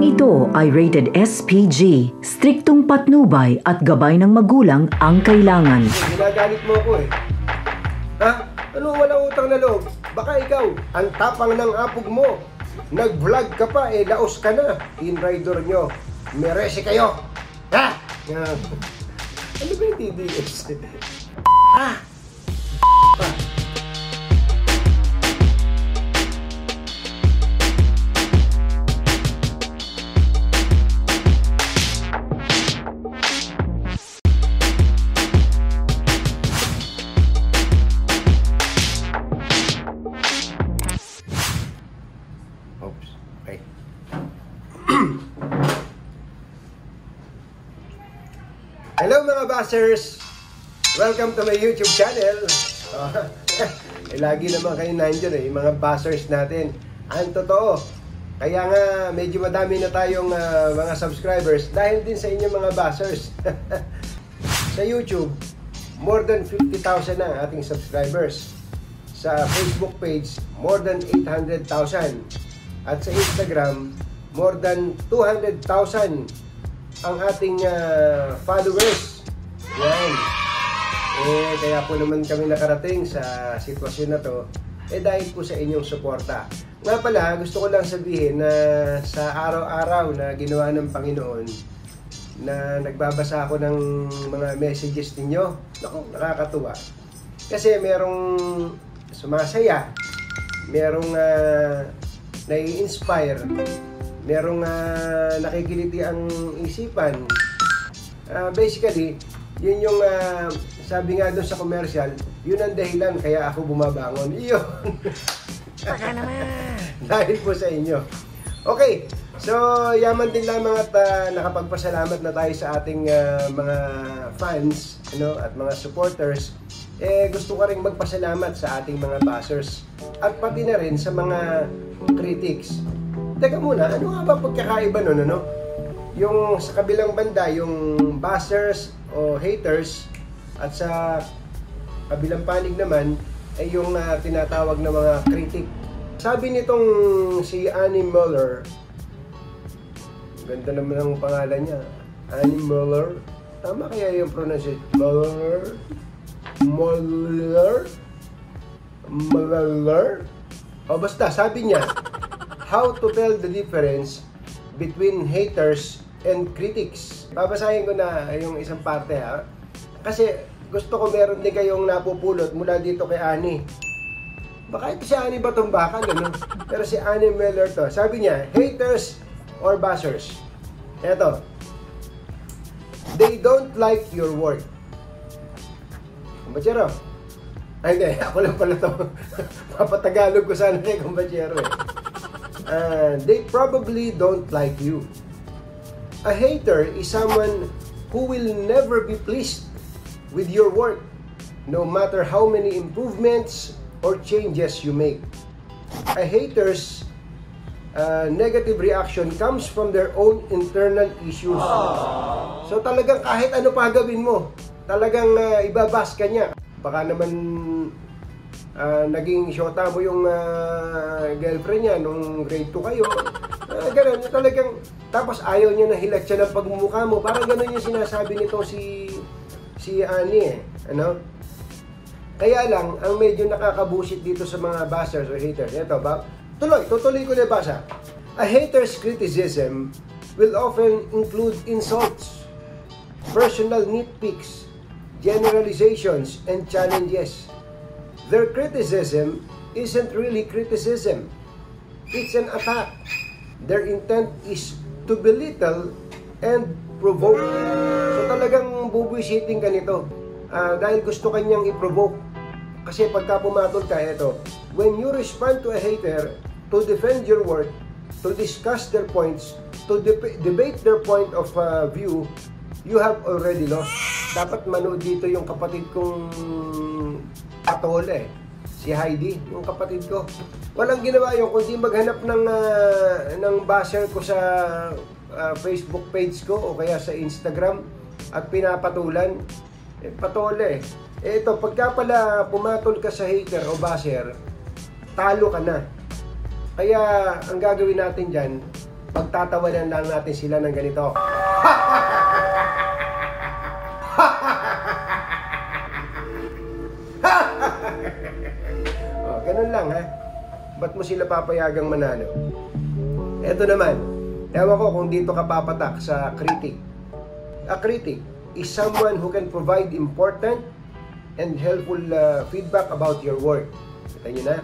ito ay rated SPG. Striktong patnubay at gabay ng magulang ang kailangan. Ginagalit mo ako eh. Ha? Ano walang utang na loob? Baka ikaw, ang tapang ng apog mo. Nag-vlog ka pa, laos ka na. Team rider nyo, merese kayo. Ha? Ano ba yung TDS? Ha? Hello mga bashers! Welcome to my YouTube channel. Lagi naman kayo nandiyan yung mga bashers natin. Ang totoo, kaya nga medyo madami na tayong mga subscribers dahil din sa inyong mga bashers. Sa YouTube, more than 50,000 na ating subscribers. Sa Facebook page, more than 800,000. At sa Instagram, more than 200,000 ang ating followers. Yan. Kaya po naman kami nakarating sa sitwasyon na to dahil po sa inyong suporta. Nga pala, gusto ko lang sabihin na sa araw-araw na ginawa ng Panginoon na nagbabasa ako ng mga messages ninyo, naku, nakakatuwa. Kasi merong sumasaya, merong nai-inspire, merong nakikiliti ang isipan. Basically, yun yung sabi nga doon sa commercial, yun ang dahilan kaya ako bumabangon. Iyon. Baka naman. Dahil po sa inyo. Okay, so yaman din lamang at nakapagpasalamat na tayo sa ating mga fans at mga supporters. Gusto ko rin magpasalamat sa ating mga bashers at pati na rin sa mga critics. Teka muna, ano nga ba pagkakaiba nun, ano? Yung sa kabilang banda, yung bashers o haters, at sa kabilang panig naman ay yung tinatawag na mga critic. Sabi nitong si Annie Muller, ganda naman ang pangalan niya, Annie Muller. Tama kaya yung pronunciation? Muller? Muller? Muller? O basta, sabi niya, how to tell the difference between haters and critics. Babasahin ko na yung isang parte ha. Kasi gusto ko meron din kayong napupulot mula dito kay Annie. Baka ito si Annie ba itong bakal, ano? Pero si Annie Miller to. Sabi niya, haters or bashers. Eto. They don't like your work. Kumbachero. Ay hindi, ako lang pala to. Papatagalog ko sana kay kumbachero eh. They probably don't like you. A hater is someone who will never be pleased with your work, no matter how many improvements or changes you make. A hater's negative reaction comes from their own internal issues. So talagang kahit ano pa gawin mo, talagang ibabas ka niya. Baka naman naging shota mo yung girlfriend niya nung grade 2 kayo. Ganun, talagang, tapos ayaw niya na hilat siya ng pagmumukha mo. Parang ganun yung sinasabi nito si Annie ano? Kaya lang, ang medyo nakakabusit dito sa mga bashers or haters. Ito ba? Tutuloy ko na basa. A hater's criticism will often include insults, personal nitpicks, generalizations, and challenges. Their criticism isn't really criticism. It's an attack. Their intent is to belittle and provoke. So talagang bubwisiting ka nito. Dahil gusto kanyang i-provoke. Kasi pagka pumatol ka, ito, when you respond to a hater to defend your work, to discuss their points, to debate their point of view, you have already lost. Dapat manood dito yung kapatid kong atole, si Heidi, yung kapatid ko. Walang ginawa yun kundi maghanap ng basher ko sa Facebook page ko o kaya sa Instagram at pinapatulan. Patole. Ito, pagka pala pumatol ka sa hater o basher, talo ka na. Kaya ang gagawin natin dyan, pagtatawanan lang natin sila ng ganito. Oh, ganun lang ha. Ba't mo sila papayagang manalo? Eto naman, ewan ko kung dito ka papatak sa critic. A critic is someone who can provide important and helpful feedback about your work. Kita nyo na?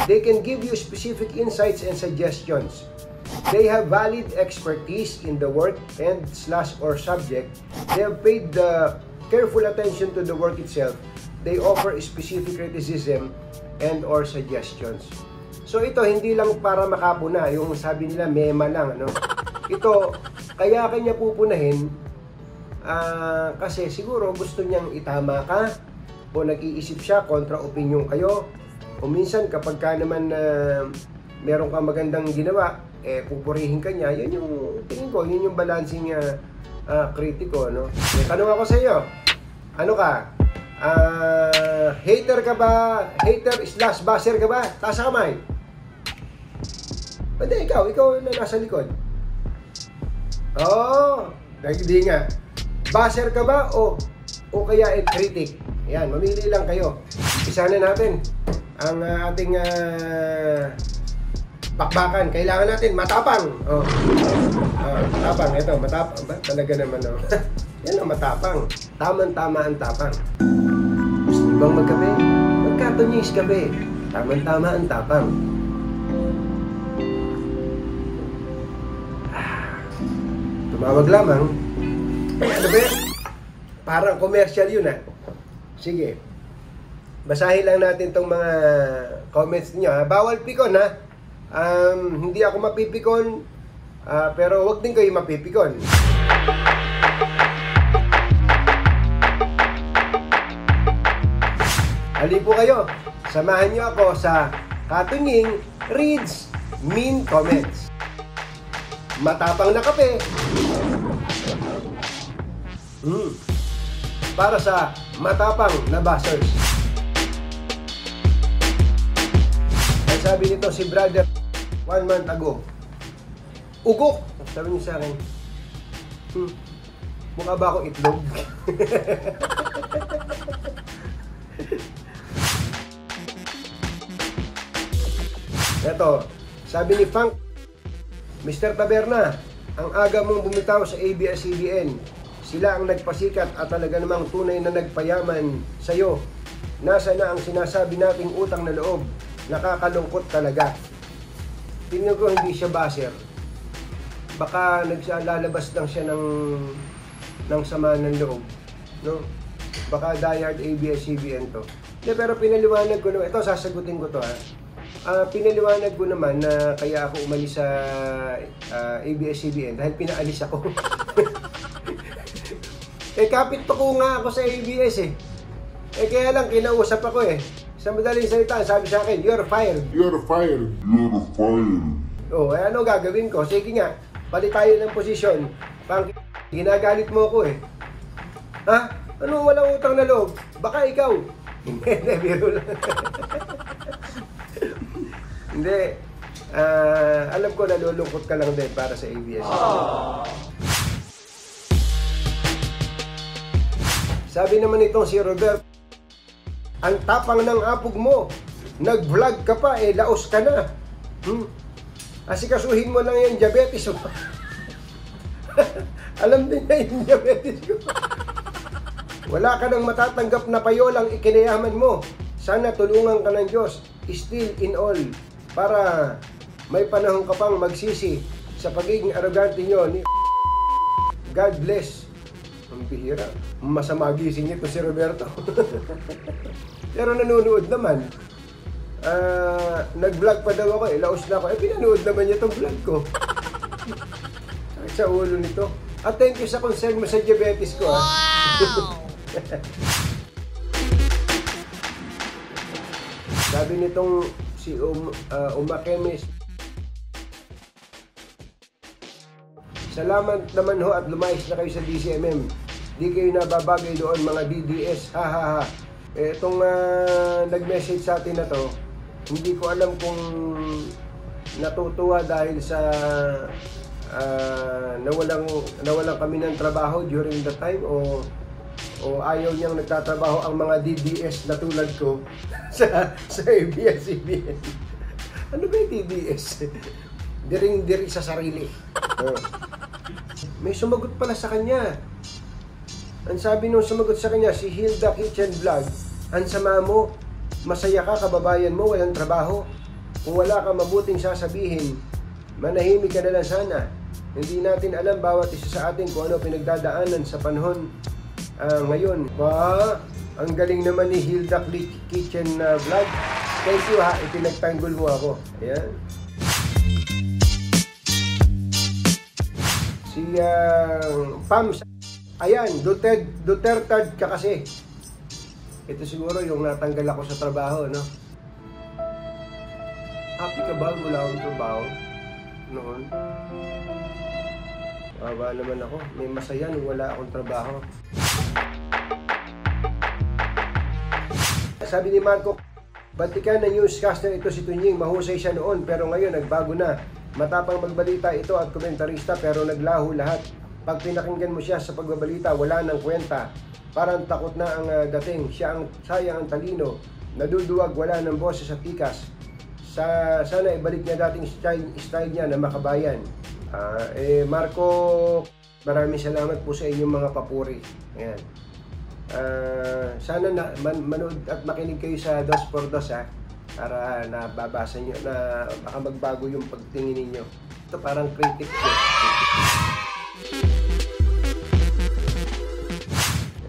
They can give you specific insights and suggestions. They have valid expertise in the work and/or subject. They have paid careful attention to the work itself. They offer specific criticism and/or suggestions. So ito, hindi lang para makapuna, yung sabi nila, mema lang, ano? Ito, kaya kanya pupunahin, kasi siguro gusto niyang itama ka, o nag-iisip siya, kontra-opinion kayo, o minsan kapag ka naman meron kang magandang ginawa, pupurihin ka niya, yun yung, tingin ko, yun yung balancing kritiko, no? Tanong ako sa iyo, ano ka? Hater ka ba? Hater/basher ka ba? Taas ang kamay. Hindi, ikaw na nasa likod. Oo, hindi nga. Basher ka ba o kaya critic? Yan, mamili lang kayo. Isa na natin ang ating bakbakan. Kailangan natin matapang. Oh. Matapang. Ito, matapang ba? Talaga naman. Oh. Yan ang matapang. Tama-tama ang tapang. Gusto niyo bang magkape? Magkatunyis kape. Tama-tama ang tapang. Tumawag lamang. Ano ba yan? Parang commercial yun Sige. Basahin lang natin tong mga comments niyo ha. Bawal pikon ha. Hindi ako mapipikon. Pero wag din kayo mapipikon. Hali po kayo. Samahan niyo ako sa Katunying Reads Mean Comments. Matapang na kape. Para sa matapang na bashers. Ang sabi nito si brother 1 month ago. Ugok! Sabi niya sa akin, mukha ba ako itlog? Eto, sabi ni Funk, Mr. Taberna, ang aga mong bumitaw sa ABS-CBN. Sila ang nagpasikat at talaga namang tunay na nagpayaman sa'yo. Nasa na ang sinasabi nating utang na loob? Nakakalungkot talaga. Tingnan ko hindi siya basher. Baka naglalabas lang siya ng sama ng loob. No? Baka diehard ABS-CBN to. Pero pinaliwanag ko naman. Ito, sasagutin ko to pinaliwanag ko naman na kaya ako umalis sa ABS-CBN dahil pinaalis ako. Kapit pa ko nga ako sa ABS kaya lang kinausap ako sa madaling salita, sabi sa akin, you're fired. You're fired. You're fired. Ano gagawin ko? Sige nga, palit tayo ng posisyon. Ginagalit mo ako Ha? Ano walang utang na loob? Baka ikaw. Hindi, biro lang. Hindi. Alam ko nalulungkot ka lang din para sa ABS. Sabi naman itong si Robert, ang tapang ng apog mo. Nag-vlog ka pa, laos ka na. Asikasuhin mo lang yung diabetes mo. Alam din na yung diabetes ko. Wala ka nang matatanggap na payolang ikinayaman mo. Sana tulungan ka ng Diyos. Still in all. Para may panahon ka pang magsisi sa pagiging arrogante nyo ni God bless. Ang bihira. Masama gising ito si Roberto. Pero nanonood naman. Nag-vlog pa daw ako laos na ako. Pinanood naman niya itong vlog ko. Sakit sa ulo nito. At thank you sa concern mo sa diabetes ko Wow! Sabi nitong si Umakemis, salamat naman ho at lumayas na kayo sa DCMM. Di kayo nababagay doon mga DDS. Ha ha ha. Itong nag-message sa atin na to, hindi ko alam kung natutuwa dahil sa nawalan kami ng trabaho during the time o ayaw niyang nagtatrabaho ang mga DDS na tulad ko sa ABS-CBN. Ano ba yung DDS? Diring-diri sa sarili. May sumagot pala sa kanya. Ang sabi nung sumagot sa kanya, si Hilda Kitchen Vlog, ang sama mo, masaya ka, kababayan mo, walang trabaho. Kung wala ka mabuting sasabihin, manahimik ka na lang sana. Hindi natin alam bawat isa sa atin kung ano pinagdadaanan sa panahon ngayon. Ang galing naman ni Hilda Kitchen Vlog. Thank you ha, ipinagtanggol mo ako. Ayan. Si Pams, ayan, Duterte ka kasi. Ito siguro yung natanggal ako sa trabaho, no? Happy ka ba? Wala akong trabaho noon. Wawa naman ako. May masaya nung wala akong trabaho. Sabi ni Marco, batikan na newscaster ito si Tunying. Mahusay siya noon pero ngayon nagbago na. Matapang magbalita ito at komentarista pero naglaho lahat. Pag pinakinggan mo siya sa pagbabalita, wala nang kwenta. Parang takot na ang dating. Siya ang sayang ang talino. Naduduwag, wala ng boses at tikas. Sana ibalik niya dating style niya na makabayan. Marco, maraming salamat po sa inyong mga papuri. Ayan. Sana manood at makinig kayo sa Dos por Dos para nababasa nyo na baka magbago yung pagtingin ninyo. Ito parang critic ko.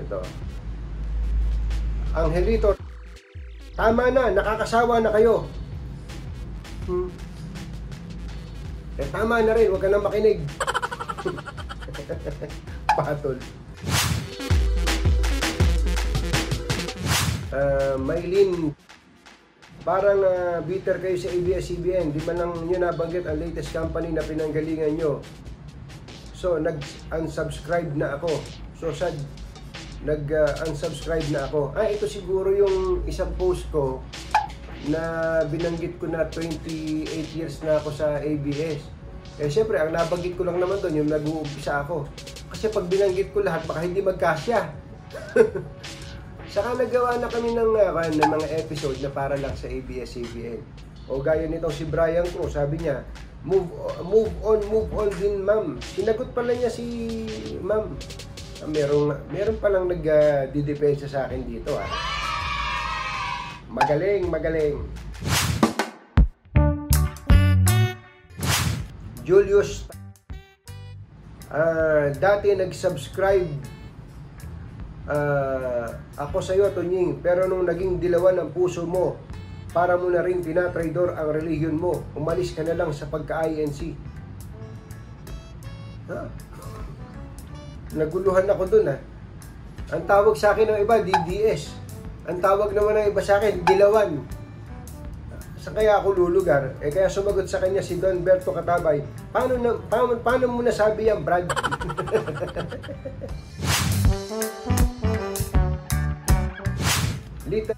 Ito. Angelito, tama na, nakakasawa na kayo. Tama na rin, huwag ka nang makinig. Patol. Maylin, parang bitter kayo sa ABS-CBN. Di man lang nyo nabanggit ang latest company na pinanggalingan nyo. So, nag-unsubscribe na ako. So, sad, nag-unsubscribe na ako. Ito siguro yung isang post ko na binanggit ko na 28 years na ako sa ABS. Siyempre, ang nabanggit ko lang naman doon, yung nag-uumpisa ako. Kasi pag binanggit ko lahat, baka hindi magkasya. Saka nagawa na kami ng mga episode na para lang sa ABS-CBN. O gaya nitong si Brian Cruz, sabi niya, move on din ma'am. Sinagot pala niya si ma'am. Meron palang nagdidepensa sa akin dito Magaling. Julius, dati nag-subscribe ako sa iyo, Tunying, pero nung naging dilawan ang puso mo, para mo na rin tinatraidor ang relihiyon mo. Umalis ka na lang sa pagka-INC. Naguluhan ako dun Ang tawag sa akin ng iba, DDS. Ang tawag naman ng iba sa akin, dilawan. Saan kaya ako lulugar? Kaya sumagot sa kanya si Don Berto Katabay, paano mo nasabi yan, Brad? Lita.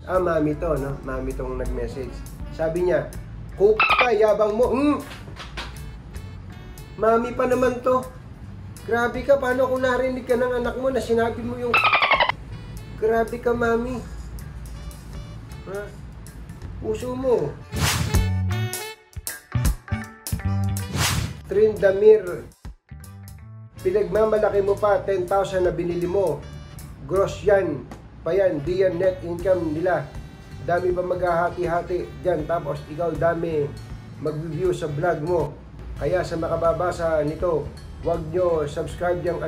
Mami to, no? Mami tong nag-message. Sabi niya, kupa, yabang mo. Mami pa naman to. Grabe ka, paano kung narinig ka ng anak mo na sinabi mo yung grabe ka, mami. Puso mo. Trindamir, pinagmamalaki mo pa 10,000 na binili mo. Gross yan. Pa yan, di yan net income nila. Dami pa maghahati-hati dyan. Tapos ikaw dami mag-review sa vlog mo. Kaya sa makababasa nito, huwag nyo subscribe yung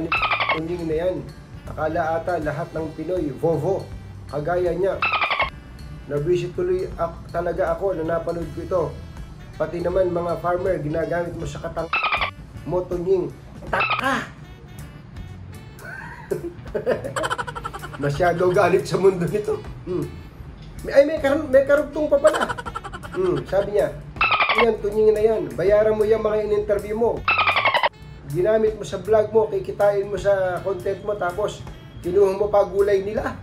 Tunying na yan. Akala ata lahat ng Pinoy, Vovo. Kagaya niya. Nabisit tuloy talaga ako na napanood ko ito. Pati naman mga farmer, ginagamit mo sa katang mo, Tunying. Taka! Masyado galit sa mundo nito. May karugtong pa pala. Sabi niya, yan, Tunying na yan. Bayaran mo yung mga in-interview mo. Ginamit mo sa vlog mo, kikitain mo sa content mo, tapos kinuha mo pa gulay nila.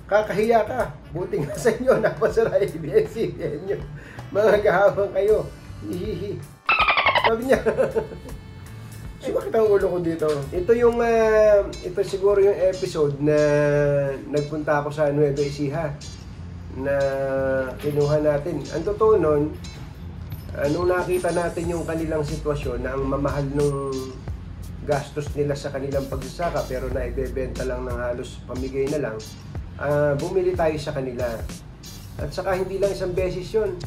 Kakahiya ka. Buti nga sa inyo, napasara ABS-CBN nyo. Mga gahabang kayo. Hihihi. Sabi niya, sumakit ang ulo ko dito. Ito yung, ito siguro yung episode na nagpunta ako sa Nueva Ecija na kinuha natin. Ang totoo nun, nung nakita natin yung kanilang sitwasyon na ang mamahal nung gastos nila sa kanilang pagsasaka pero naibebenta lang ng halos pamigay na lang, bumili tayo sa kanila. At saka hindi lang isang beses yun.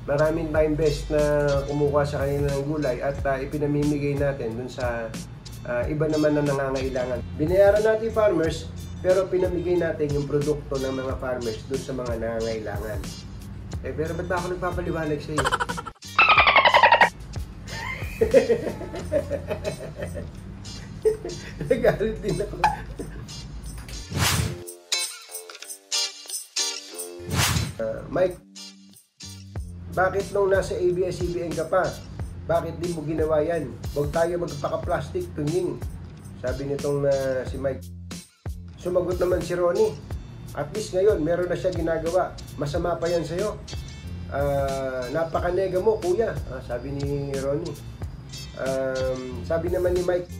Maraming tayong best na kumukuha sa kanila ng gulay at ipinamimigay natin dun sa iba naman na nangangailangan. Binayaran natin yung farmers pero pinamigay natin yung produkto ng mga farmers dun sa mga nangangailangan. Pero ba't ba ako nagpapaliwanag sa iyo? Nagalit din ako. Mike, bakit nung nasa ABS-CBN ka pa, bakit di mo ginawa yan? Huwag tayo magpaka-plastic tunying. Sabi nitong si Mike. Sumagot naman si Ronnie. At least ngayon, meron na siya ginagawa. Masama pa yan sa'yo. Napaka-nega mo, kuya. Sabi ni Ronnie. Sabi naman ni Mike,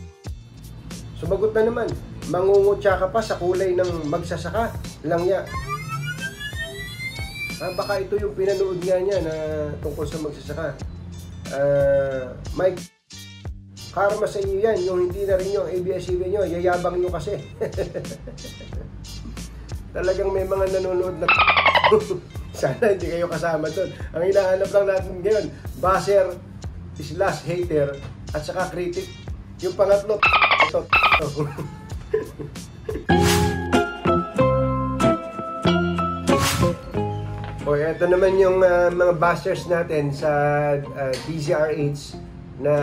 sumagot na naman, mangungutya ka pa sa kulay ng magsasaka lang niya. Baka ito yung pinanood nga niya na tungkol sa magsasaka. Mike, karma sa inyo yan, yung hindi na rin yung ABS-CBN nyo, yayabang nyo kasi. Talagang may mga nanonood na sana hindi kayo kasama doon. Ang hinahanap lang natin ngayon, buzzer, slash hater, at saka critic. Yung pangatlo, ito. O, ito naman yung mga bashers natin sa DZRH na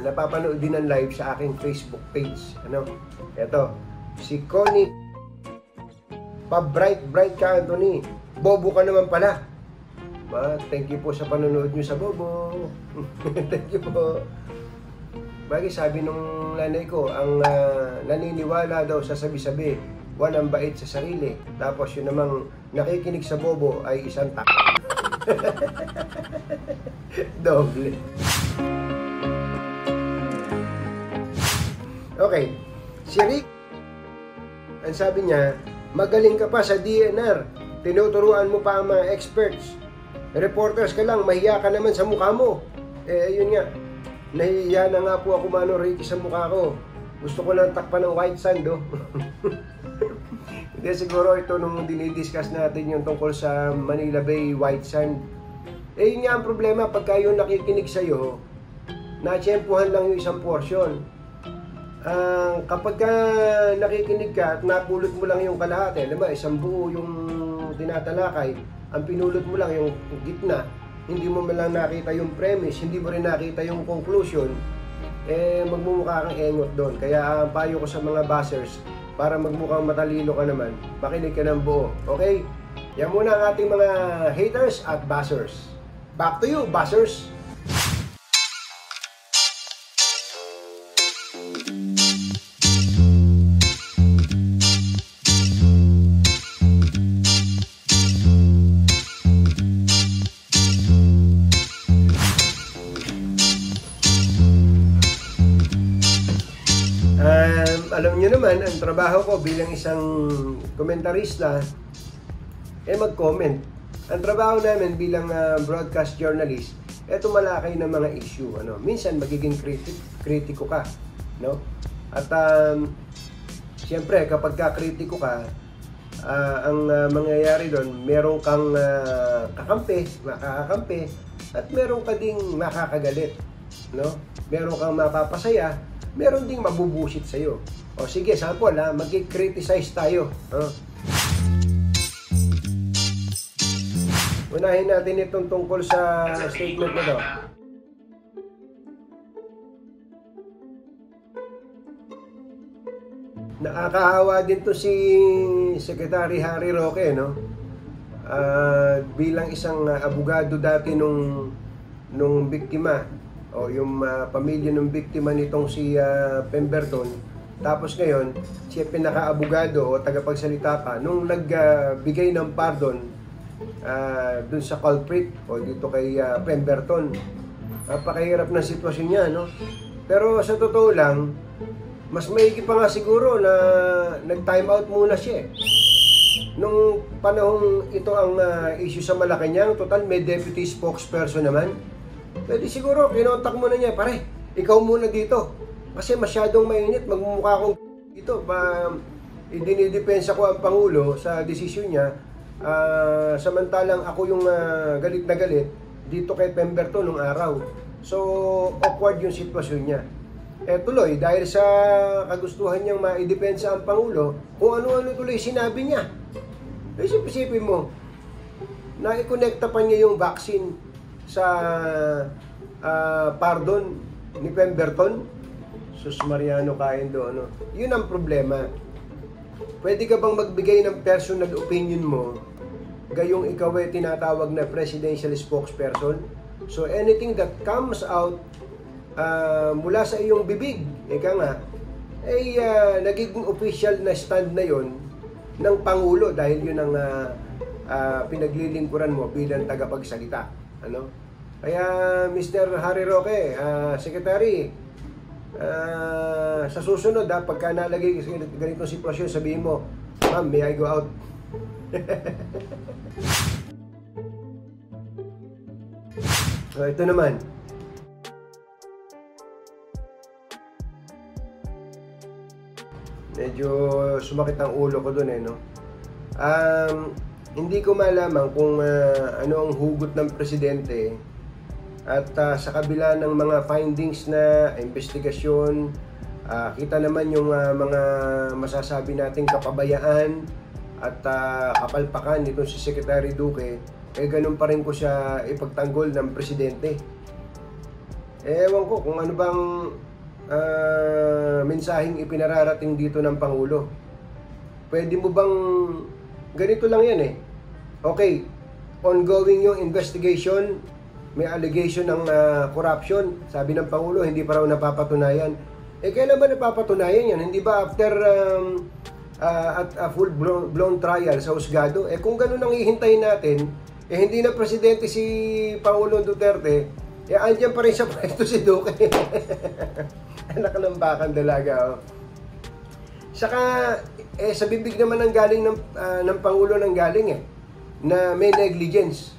napapanood din ng live sa aking Facebook page. Ano? Ito, si Connie pa-bright ka, Anthony. Bobo ka naman pala. Thank you po sa panonood nyo sa Bobo. Thank you po. Bagay sabi nung nanay ko, ang naniniwala daw sa sabi-sabi, walang bait sa sarili. Tapos yun namang nakikinig sa Bobo ay isang doble. Okay, si Rick, ang sabi niya, magaling ka pa sa DNR. Tinuturuan mo pa ang mga experts. Reporters ka lang, mahiya ka naman sa mukha mo. Ayun nga, nahihiya na nga po ako, Mano Ricky, sa mukha ko. Gusto ko lang takpan ng white sand, oh. Hindi, siguro ito nung dinidiscuss natin yung tungkol sa Manila Bay white sand. Yun nga ang problema, pagka yung nakikinig sa'yo, natsyempuhan lang yung isang portion. Kapag nakikinig ka at napulot mo lang yung kalahati, alam ba, isang buo yung tinatalakay, ang pinulot mo lang yung gitna, hindi mo man lang nakita yung premise, hindi mo rin nakita yung conclusion, magmumukha kang engot doon. Kaya ang payo ko sa mga buzzers, para magmukhang matalino ka naman, makinig ka ng buo. Okay? Yan muna ang ating mga haters at buzzers. Back to you, buzzers! Alam nyo naman, ang trabaho ko bilang isang komentarista, mag-comment. Ang trabaho namin bilang broadcast journalist, tumalakay ng mga issue. Minsan magiging kritiko ka. No? At siyempre, kapag kritiko ka, ang mangyayari doon, meron kang makakakampi, at meron ka ding makakagalit. No? Meron kang mapapasaya, meron ding mabubusit sa'yo. O sige, sample mag-criticize tayo. Unahin natin itong tungkol sa statement na to. Nakakahawa din to si Secretary Harry Roque, no? Bilang isang abogado dati nung biktima, o yung pamilya ng biktima nitong si Pemberton. Tapos ngayon, siya pinaka-abogado o tagapagsalita pa nung nagbigay ng pardon dun sa culprit o dito kay Pemberton. Napakahirap na sitwasyon niya, no? Pero sa totoo lang, mas maigi pa nga siguro na nag-time out muna siya eh. Nung panahong ito ang issue sa Malacanang, total may deputy spokesperson naman. Pwede siguro, kinontak mo na niya, pare, ikaw muna dito. Kasi masyadong mainit, magmumukha akong dito. Idinidepensa ko ang Pangulo sa desisyon niya. Samantalang ako yung galit na galit dito kay Pemberton nung araw. So, awkward yung sitwasyon niya. Tuloy, dahil sa kagustuhan niyang maidepensa ang Pangulo, kung ano-ano tuloy sinabi niya. Isipin mo, naikonekta pa niya yung vaccine sa pardon ni Pemberton. Sus Mariano kain doon, no? Yun ang problema. Pwede ka bang magbigay ng personal opinion mo gayong ikaw ay tinatawag na presidential spokesperson? So anything that comes out mula sa iyong bibig, ay nagiging official na stand na yon ng Pangulo dahil yun ang pinaglilingkuran mo bilang tagapagsalita. Ano? Kaya Mr. Harry Roque, Secretary, sa susunod pagka nalagay sa ganitong sitwasyon, sabihin mo, ma'am, may I go out? So, ito naman. Medyo sumakit ang ulo ko dun no? Hindi ko malaman kung ano ang hugot ng presidente at sa kabila ng mga findings na investigasyon, kita naman yung mga masasabi nating kapabayaan at kapalpakan nito si Secretary Duque, ganun pa rin ko siya ipagtanggol ng presidente. Ewan ko kung ano bang mensaheng ipinararating dito ng Pangulo. Pwede mo bang ganito lang yan okay, ongoing yung investigation, may allegation ng corruption, sabi ng Pangulo hindi pa raw napapatunayan. Kailan ba napapatunayan yan? Hindi ba after at a full blown trial sa husgado? Kung ganun ang hihintayin natin, hindi na presidente si Pangulong Duterte, andyan pa rin sa pwesto si Duque. Anak ng bakang dalaga. Saka, sa bibig naman ng galing ng Pangulo ng galing na may negligence.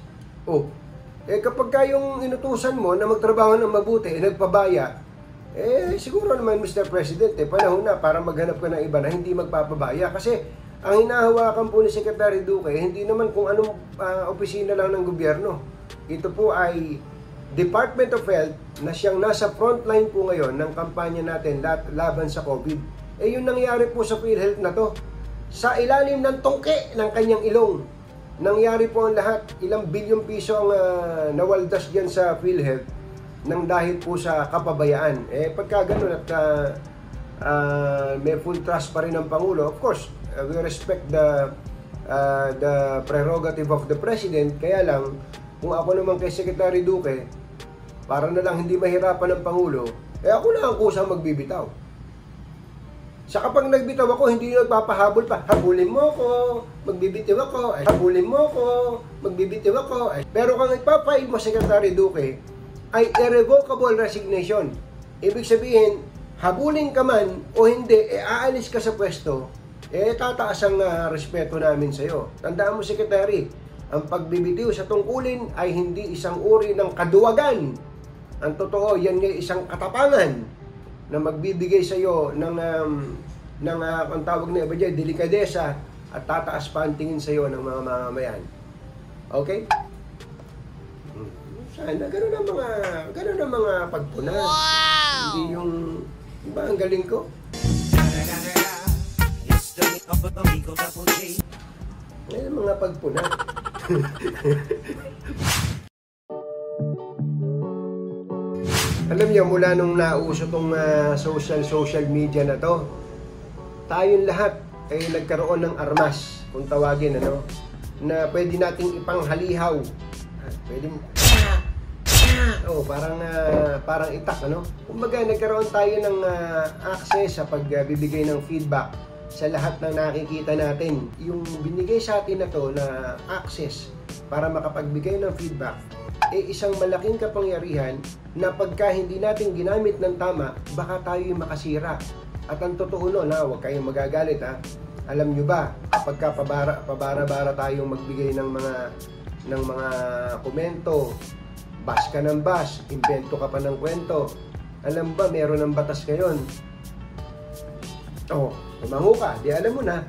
Kapag kayong inutusan mo na magtrabaho ng mabuti, nagpabaya, siguro naman Mr. President, panahon na para maghanap ka ng iba na hindi magpapabaya. Kasi, ang hinahawakan po ni Secretary Duque, hindi naman kung anong opisina lang ng gobyerno. Ito po ay Department of Health na siyang nasa frontline po ngayon ng kampanya natin laban sa COVID. Yung nangyari po sa PhilHealth na to, sa ilalim ng tungke ng kanyang ilong, nangyari po ang lahat. Ilang bilyong piso ang nawaldas dyan sa PhilHealth nang dahil po sa kapabayaan. Pagka ganun at may full trust pa rin ng Pangulo, of course, we respect the prerogative of the President. Kaya lang, kung ako naman kay Secretary Duque, para na lang hindi mahirapan ng Pangulo, ako na ang kusang magbibitaw. Sa kapag nagbitaw ako, hindi nagpapahabol pa. Habulin mo ko, magbibitiw ako. Habulin mo ko, magbibitiw ako. Pero kung ipapail mo, Secretary Duque, ay irrevocable resignation. Ibig sabihin, habulin ka man o hindi, aalis ka sa pwesto, tataas ang respeto namin sa iyo. Tandaan mo, Secretary, ang pagbibitiw sa tungkulin ay hindi isang uri ng kaduwagan. Ang totoo, yan ay isang katapangan na magbibigay sa iyo ng ang tawag na iba dyan, delikadesa, at tataas pa ang tingin sa iyo ng mga mamamayan. Okay? Sana, ganun ang mga pagpuna. Wow! Hindi yung, diba ang galing ko? Ngayon mga pagpuna. Alam niyo, mula nung nauso tong social media na to, tayong lahat ay nagkaroon ng armas, kung tawagin, na pwede nating ipanghalihaw. Pwede mo, parang itak, Kumbaga, nagkaroon tayo ng access sa pagbibigay ng feedback sa lahat ng nakikita natin. Yung binigay sa atin na to na access para makapagbigay ng feedback, isang malaking kapangyarihan na pagka hindi natin ginamit ng tama, baka tayo'y makasira. At ang totoo nun, huwag kayong magagalit ha. Alam nyo ba, pagka pabara-bara tayong magbigay ng mga komento, bash ka ng bash, invento ka pa ng kwento. Alam ba, meron ng batas ngayon. Tumango ka, di alam mo na,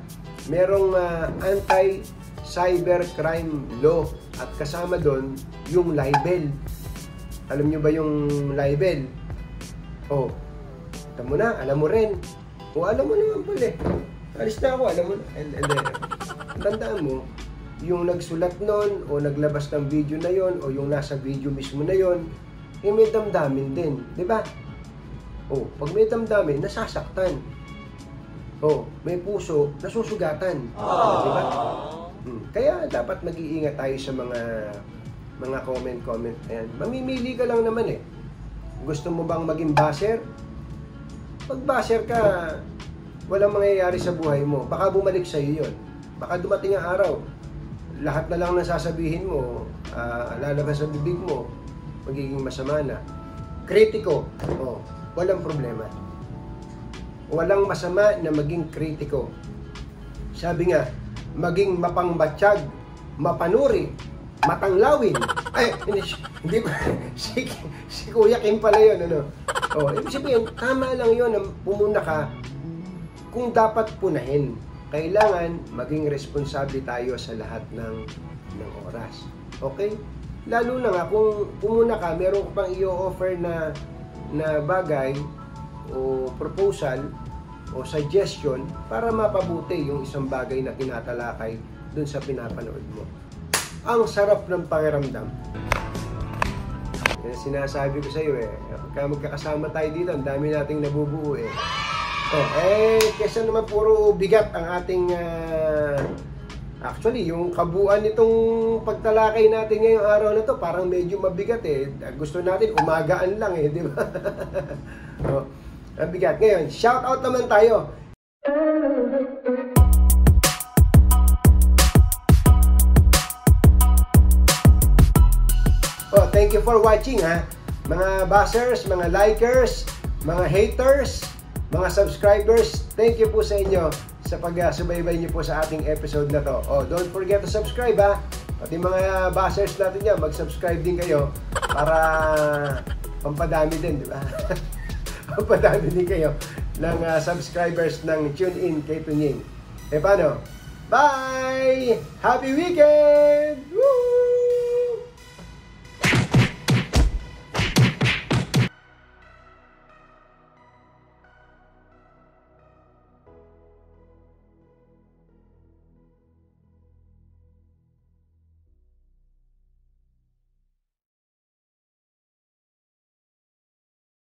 merong anti-cybercrime law at kasama doon yung libel. Alam nyo ba yung libel? Tamo na, alam mo rin. Alam mo naman pala. Alis na ako, alam mo na. And then, tandaan mo, yung nagsulat nun o naglabas ng video na yon o yung nasa video mismo na yon, may damdamin din, di ba? Pag may damdamin, nasasaktan. May puso, nasusugatan. Di ba? Kaya dapat mag-iingat tayo sa mga comment na yan. Mamimili ka lang naman eh. Gusto mo bang maging basher? Pag basher ka, walang mangyayari sa buhay mo. Baka bumalik sa iyo yun. Baka dumating ang araw, lahat na lang na sasabihin mo, lalabas sa bibig mo, magiging masama na. Kritiko, walang problema. Walang masama na maging kritiko. Sabi nga, maging mapangbatsyag, mapanuri, matanglawin. Hindi ba? Si Kuya Kim pala yun, ibig sabihin, tama lang yun na pumuna ka kung dapat punahin. Kailangan maging responsable tayo sa lahat ng oras. Okay? Lalo na nga kung pumuna ka, meron ka pang i-offer na bagay o proposal o suggestion para mapabuti yung isang bagay na tinatalakay dun sa pinapanood mo. Ang sarap ng pakiramdam. Sinasabi ko sa iyo pagka magkakasama tayo dito, ang dami nating nabubuo kesa naman puro bigat ang ating actually, yung kabuuan nitong pagtalakay natin ngayong araw na to, parang medyo mabigat Gusto natin umagaan lang di ba? Ang bigat. Ngayon, shout out naman tayo. Thank you for watching mga bashers, mga likers, mga haters, mga subscribers, thank you po sa inyo sa pag-subaybay niyo po sa ating episode na to. Don't forget to subscribe Pati mga bashers natin yan, mag-subscribe din kayo para pampadami din, di ba? Pampadami din kayo ng subscribers ng TuneIn kay Tunying. Paano? Bye! Happy weekend!